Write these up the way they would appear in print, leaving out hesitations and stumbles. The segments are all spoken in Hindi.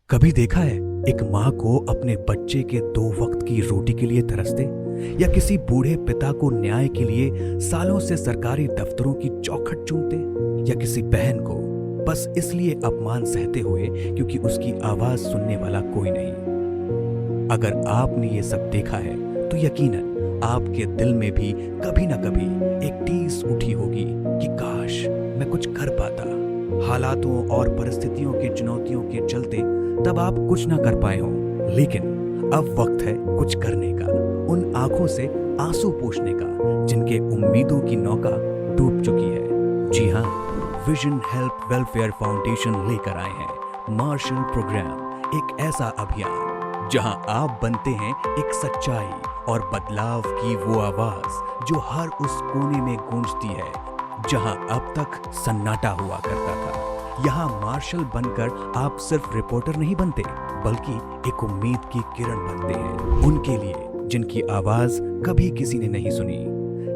कभी देखा है एक माँ को अपने बच्चे के 2 वक्त की रोटी के लिए तरसते, या किसी बूढ़े पिता को न्याय के लिए सालों से सरकारी दफ्तरों की चौखट चूमते, या किसी बहन को बस इसलिए अपमान सहते हुए क्योंकि उसकी आवाज सुनने वाला कोई नहीं। अगर आपने ये सब देखा है तो यकीनन आपके दिल में भी कभी ना कभी एक टीस उठी होगी कि काश मैं कुछ कर पाता। हालातों और परिस्थितियों की चुनौतियों के चलते तब आप कुछ ना कर पाए हो, लेकिन अब वक्त है कुछ करने का, उन आंखों से आंसू पोंछने का जिनके उम्मीदों की नौका डूब चुकी है। जी हाँ, विजन हेल्प वेलफेयर फाउंडेशन लेकर आए हैं मार्शल प्रोग्राम, एक ऐसा अभियान जहां आप बनते हैं एक सच्चाई और बदलाव की वो आवाज जो हर उस कोने में गूंजती है जहां अब तक सन्नाटा हुआ करता था। यहाँ मार्शल बनकर आप सिर्फ रिपोर्टर नहीं बनते, बल्कि एक उम्मीद की किरण बनते हैं उनके लिए जिनकी आवाज कभी किसी ने नहीं सुनी।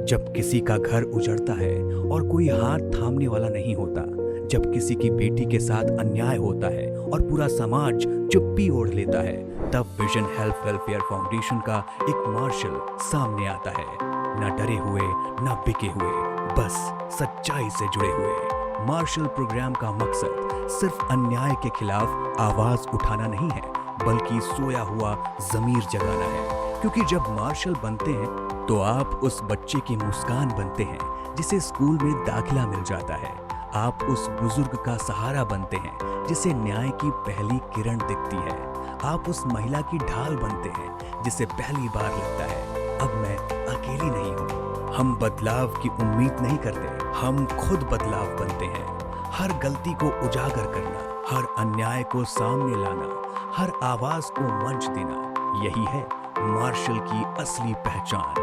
जब किसी का घर उजड़ता है और कोई हाथ थामने वाला नहीं होता, जब किसी की बेटी के साथ अन्याय होता है और पूरा समाज चुप्पी ओढ़ लेता है, तब विजन हेल्प वेलफेयर फाउंडेशन का एक मार्शल सामने आता है। न डरे हुए, न बिके हुए, बस सच्चाई से जुड़े हुए। मार्शल प्रोग्राम का मकसद सिर्फ अन्याय के खिलाफ आवाज उठाना नहीं है, बल्कि सोया हुआ ज़मीर जगाना है। क्योंकि जब मार्शल बनते हैं तो आप उस बच्चे की मुस्कान बनते हैं जिसे स्कूल में दाखिला मिल जाता है। आप उस बुजुर्ग का सहारा बनते हैं जिसे न्याय की पहली किरण दिखती है। आप उस महिला की ढाल बनते हैं जिसे पहली बार लगता है अब मैं अकेली नहीं हूँ। हम बदलाव की उम्मीद नहीं करते, हम खुद बदलाव बनते हैं। हर गलती को उजागर करना, हर अन्याय को सामने लाना, हर आवाज को मंच देना, यही है मार्शल की असली पहचान।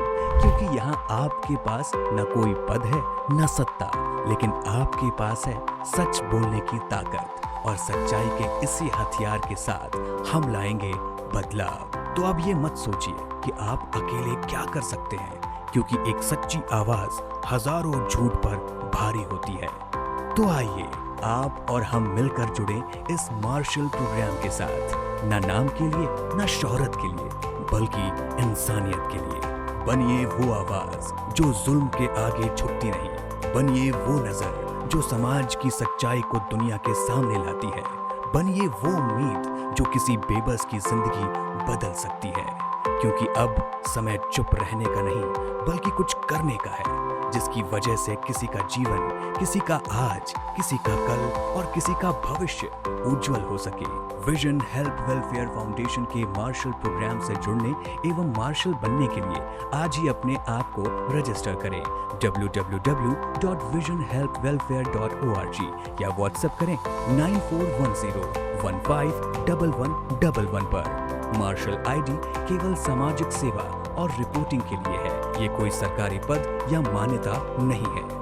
क्योंकि यहाँ आपके पास न कोई पद है न सत्ता, लेकिन आपके पास है सच बोलने की ताकत, और सच्चाई के इसी हथियार के साथ हम लाएंगे बदलाव। तो अब ये मत सोचिए कि आप अकेले क्या कर सकते हैं, क्योंकि एक सच्ची आवाज हजारों झूठ पर भारी होती है। तो आइए आप और हम मिलकर जुड़े इस मार्शल प्रोग्राम के साथ, न नाम के लिए न शोहरत के लिए, बल्कि इंसानियत के लिए। बनिए वो आवाज जो जुल्म के आगे झुकती नहीं, बनिए वो नजर जो समाज की सच्चाई को दुनिया के सामने लाती है, बनिए वो उम्मीद जो किसी बेबस की जिंदगी बदल सकती है। क्योंकि अब समय चुप रहने का नहीं, बल्कि कुछ करने का है, जिसकी वजह से किसी का जीवन, किसी का आज, किसी का कल और किसी का भविष्य उज्जवल हो सके। विजन हेल्प वेलफेयर फाउंडेशन के मार्शल प्रोग्राम से जुड़ने एवं मार्शल बनने के लिए आज ही अपने आप को रजिस्टर करें www.visionhelpwelfare.org या व्हाट्सएप करें 9410151111 पर। मार्शल आईडी केवल सामाजिक सेवा और रिपोर्टिंग के लिए है, ये कोई सरकारी पद या मान्यता नहीं है।